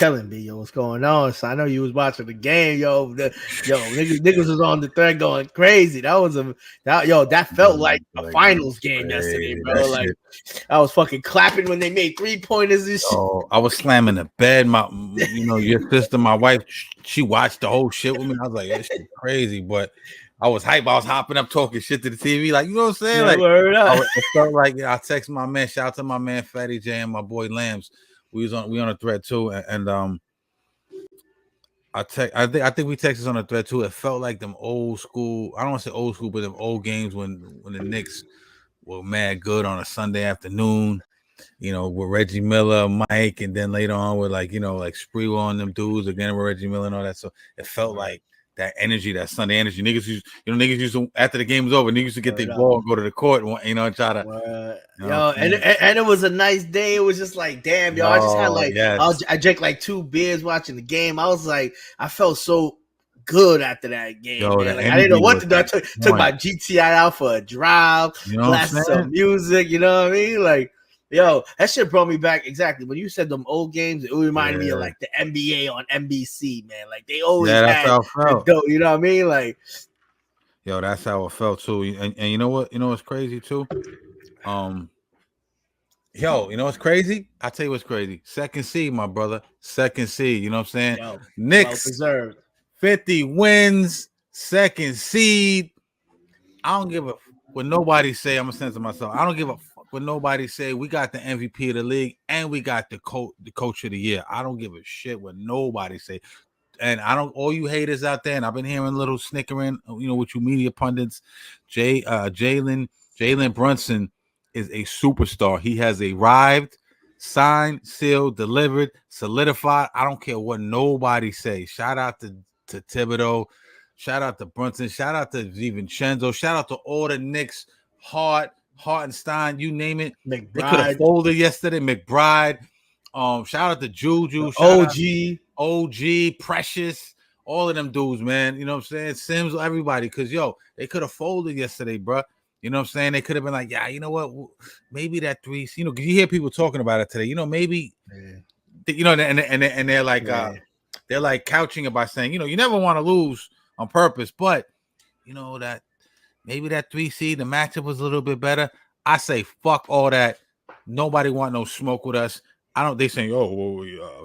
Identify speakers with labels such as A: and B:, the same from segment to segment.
A: telling me, yo, what's going on? So I know you was watching the game, yo. Niggas was on the thread going crazy. That felt like a finals game yesterday, bro. Like I was fucking clapping when they made 3-pointers and shit.
B: Oh, I was slamming the bed. Your sister, my wife, she watched the whole shit with me. I was like, this shit crazy, but I was hype. I was hopping up talking shit to the TV, like, you know what I'm saying?
A: Yeah,
B: it felt like I text my man. Shout out to my man Fatty J and my boy Lambs. We on a thread too, and I think we texted on a thread too. It felt like them old school. I don't want to say old school, but them old games when the Knicks were mad good on a Sunday afternoon. With Reggie Miller, Mike, and then later on with like Sprewell on them dudes again with Reggie Miller and all that. So it felt like that energy, that Sunday energy. Niggas used to, after the game was over, niggas used to get their ball and go to the court and try to
A: and it was a nice day. It was just like, damn, yo, I just had I drank like 2 beers watching the game. I was like, I felt so good after that game, man. Like, I didn't know what to do. I took my GTI out for a drive, blasted some music, you know what I mean? Like, yo, that shit brought me back. Exactly. When you said them old games, it reminded me of like the NBA on NBC, man. Like they always
B: that's how it felt.
A: You know what I mean? Like,
B: yo, that's how it felt too. And you know what? You know what's crazy too? Yo, you know what's crazy? I'll tell you what's crazy. Second seed, my brother. Second seed. You know what I'm saying?
A: Yo,
B: Knicks, 50 wins, second seed. I don't give a what nobody say. I'm gonna censor myself. I don't give a fuck what nobody say. We got the MVP of the league and we got the coach of the year. I don't give a shit what nobody say. And I don't, all you haters out there, and I've been hearing a little snickering, with you media pundits. Jalen Brunson is a superstar. He has arrived, signed, sealed, delivered, solidified. I don't care what nobody say. Shout out to Thibodeau. Shout out to Brunson. Shout out to DiVincenzo. Shout out to all the Knicks. Hartenstein, you name it.
A: McBride.
B: They could have folded yesterday. McBride. Shout out to Juju. OG, Precious. All of them dudes, man. You know what I'm saying? Sims, everybody. Because, they could have folded yesterday, bro. You know what I'm saying? They could have been like, yeah, you know what? Maybe that 3, because you hear people talking about it today. Maybe, and they're like, they're like couching it by saying, you never want to lose on purpose, but that maybe that 3 seed, the matchup was a little bit better. I say fuck all that. Nobody want no smoke with us. They saying,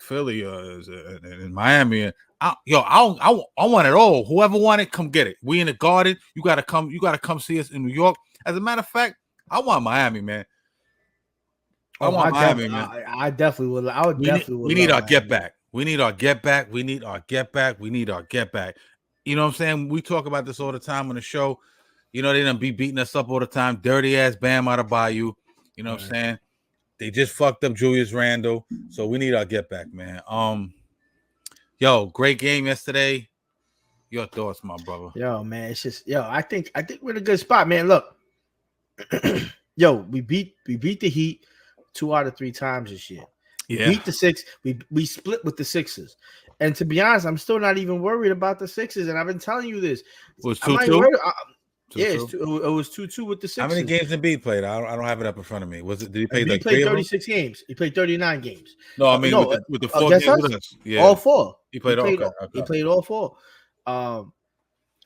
B: Philly is in Miami. I want it all. Whoever want it, come get it. We in the Garden. You gotta come see us in New York. As a matter of fact, I want Miami, man. Miami, man.
A: I definitely would. I would definitely.
B: We need our get back. We need our get back. We need our get back. We need our get back. You know what I'm saying? We talk about this all the time on the show. They done be beating us up all the time. Dirty ass Bam out of Bayou. You know what I'm saying? They just fucked up Julius Randle. So we need our get back, man. Great game yesterday. Your thoughts, my brother?
A: Yo, man, it's just I think we're in a good spot, man. Look, we beat the Heat 2 out of 3 times this year.
B: Yeah.
A: Beat the Six. We split with the Sixers. And to be honest, I'm still not even worried about the Sixers. And I've been telling you this.
B: It was 2-2?
A: It was 2-2 with the Sixers.
B: How many games did Embiid play? I don't have it up in front of me. Did he play
A: like 36 games? He played 39 games.
B: No, I mean with the 4 games with us. Yeah.
A: All 4.
B: He played all 4.
A: He played all 4.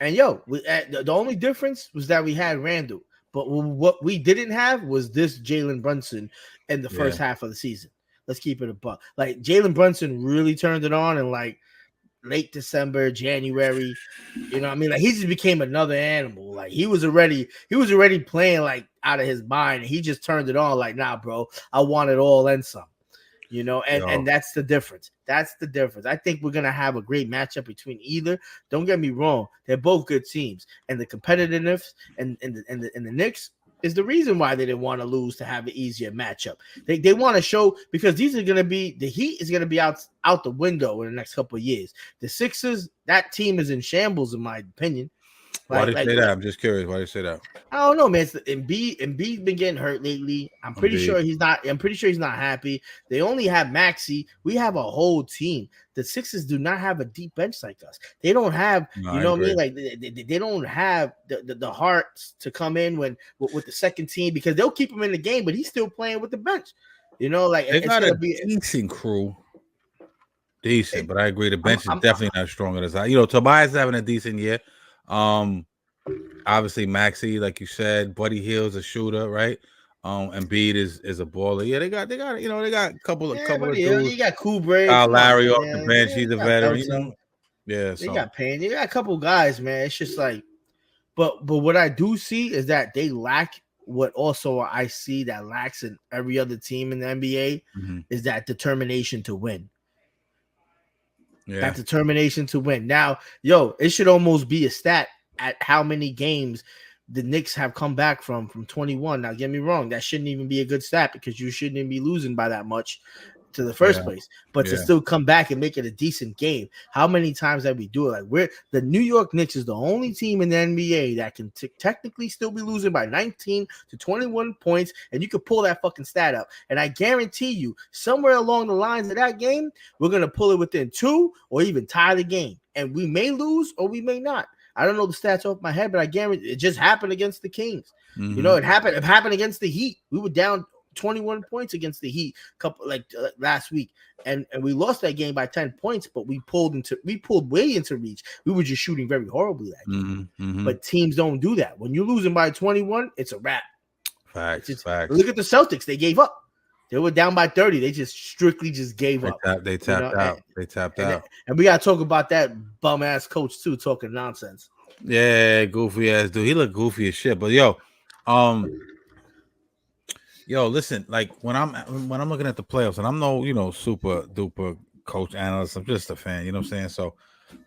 A: And the only difference was that we had Randall. But what we didn't have was this Jalen Brunson in the first half of the season. Let's keep it a buck. Like Jalen Brunson really turned it on in like late December, January. You know what I mean? Like he just became another animal. Like he was already playing like out of his mind. And he just turned it on like, nah, bro, I want it all and some. And that's the difference. That's the difference. I think we're gonna have a great matchup between either. Don't get me wrong; they're both good teams, and the competitiveness and the Knicks is the reason why they didn't want to lose to have an easier matchup. They want to show because these are gonna be the Heat is gonna be out the window in the next couple of years. The Sixers, that team is in shambles, in my opinion.
B: Why did you say that? I'm just curious. Why did you say that?
A: I don't know, man. Embiid's been getting hurt lately. I'm pretty sure he's not happy. They only have Maxey. We have a whole team. The Sixers do not have a deep bench like us. They don't have, what I mean? Like they don't have the hearts to come in with the second team because they'll keep him in the game, but he's still playing with the bench.
B: They got a decent crew. Decent, but I agree. The bench is definitely not strong as I. You know, Tobias is having a decent year. Obviously Maxey, like you said, Buddy Hield's a shooter, right? Embiid is a baller. Yeah, they got you know, they got a couple of dudes.
A: You got Kubrick,
B: Kyle Lowry off the bench, he's a veteran, you know. Yeah,
A: they got Payne. You got a couple guys, man. It's just like, but what I do see is that they lack what also I see that lacks in every other team in the NBA is that determination to win. Yeah. That determination to win. Now, it should almost be a stat at how many games the Knicks have come back from 21. Now, get me wrong, that shouldn't even be a good stat because you shouldn't even be losing by that much to the first place. But to still come back and make it a decent game, how many times have we do it? Like the New York Knicks is the only team in the NBA that can technically still be losing by 19 to 21 points, and you could pull that fucking stat up. And I guarantee you, somewhere along the lines of that game, we're gonna pull it within 2 or even tie the game, and we may lose or we may not. I don't know the stats off my head, but I guarantee it just happened against the Kings. You know, it happened against the Heat. We were down 21 points against the Heat last week, and we lost that game by 10 points, but we pulled way into reach. We were just shooting very horribly that game. But teams don't do that. When you're losing by 21, it's a wrap.
B: Facts.
A: Look at the Celtics. They gave up. They were down by 30. They just strictly gave up.
B: They tapped out. They tapped out.
A: And we got to talk about that bum ass coach too, talking nonsense.
B: Yeah, goofy ass dude. He looked goofy as shit. But listen, like when I'm looking at the playoffs, and I'm no, super duper coach analyst. I'm just a fan. You know what I'm saying? So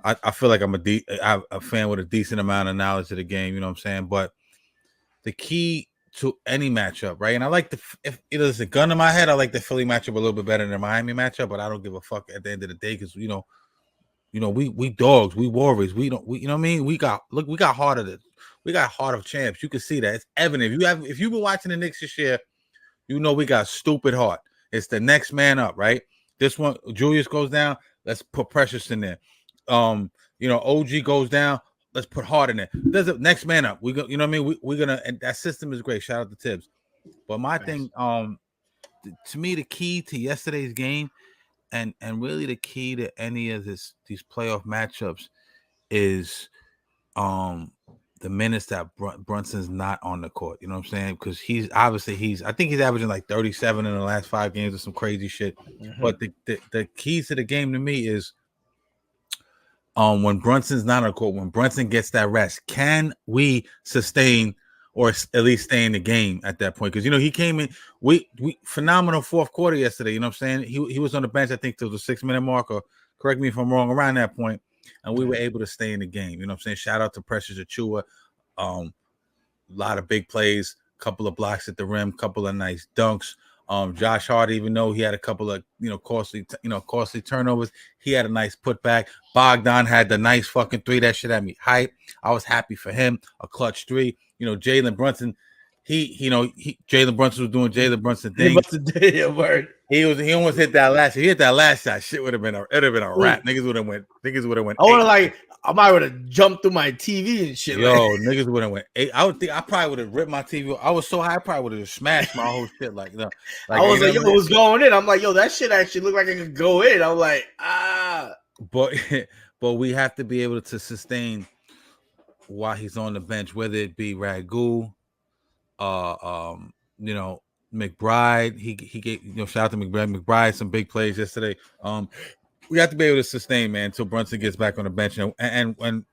B: I feel like I'm a fan with a decent amount of knowledge of the game. You know what I'm saying? But the key to any matchup, right? And I like if there's a gun in my head, I like the Philly matchup a little bit better than the Miami matchup, but I don't give a fuck at the end of the day because we dogs, we warriors, you know what I mean? We got heart of champs. You can see that. It's evident. If you've been watching the Knicks this year, you know we got stupid heart. It's the next man up, right? This one, Julius goes down, let's put Precious in there. OG goes down, let's put Hart in there. There's a next man up. We go, you know what I mean? We're gonna, and that system is great. Shout out to Tibbs. But my thing, to me, the key to yesterday's game, and really the key to any of these playoff matchups is the minutes that Brunson's not on the court. You know what I'm saying? Because I think he's averaging like 37 in the last 5 games or some crazy shit. But the keys to the game to me is when Brunson's not on the court, when Brunson gets that rest, can we sustain or at least stay in the game at that point? Because he came in, we phenomenal fourth quarter yesterday. You know what I'm saying? He was on the bench, I think, till the 6-minute mark, or correct me if I'm wrong, around that point, and we were able to stay in the game. You know what I'm saying? Shout out to Precious Achiuwa. A lot of big plays, couple of blocks at the rim, couple of nice dunks. Josh Hart, even though he had a couple of costly turnovers, he had a nice putback. Bogdan had the nice fucking 3. That shit had me hype. I was happy for him. A clutch 3. Jalen Brunson, Jalen Brunson was doing Jalen Brunson thing. He almost hit that last. If he hit that last shot, shit would have been a wrap. Niggas would have went.
A: I might would have jumped through my TV and shit.
B: Niggas would have went 8. I probably would have ripped my TV. I was so high, I probably would have smashed my whole shit. I
A: was like, it was going in. I'm like, that shit actually looked like it could go in. I'm like,
B: But we have to be able to sustain while he's on the bench, whether it be Ragu, McBride. He gave, shout out to McBride, some big plays yesterday. We have to be able to sustain, man, until Brunson gets back on the bench. And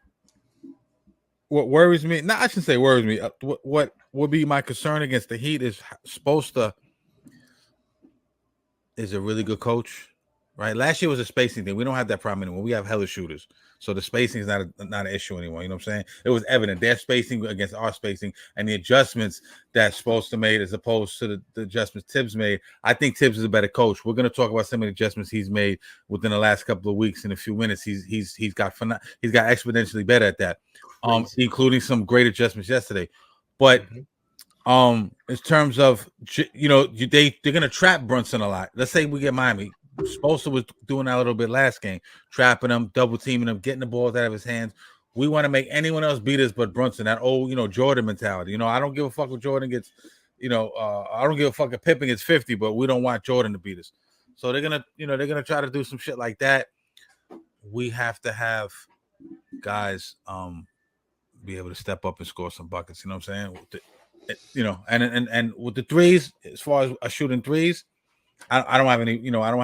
B: what worries me, I shouldn't say worries me. What would be my concern against the Heat is Spoelstra is a really good coach, right? Last year was a spacing thing. We don't have that problem anymore. We have hella shooters. So the spacing is not an issue anymore. You know what I'm saying? It was evident. Their spacing against our spacing and the adjustments that Spoelstra made as opposed to the adjustments Tibbs made. I think Tibbs is a better coach. We're going to talk about some of the adjustments he's made within the last couple of weeks. In a few minutes, he's got exponentially better at that, including some great adjustments yesterday. But in terms of, they're going to trap Brunson a lot. Let's say we get Miami. Spoelstra was doing that a little bit last game, trapping him, double teaming him, getting the balls out of his hands. We want to make anyone else beat us but Brunson. That old, Jordan mentality. I don't give a fuck if Jordan gets, I don't give a fuck if Pippen gets 50, but we don't want Jordan to beat us. So they're gonna try to do some shit like that. We have to have guys be able to step up and score some buckets. You know what I'm saying? And with the threes, as far as shooting threes, I don't have any. I don't have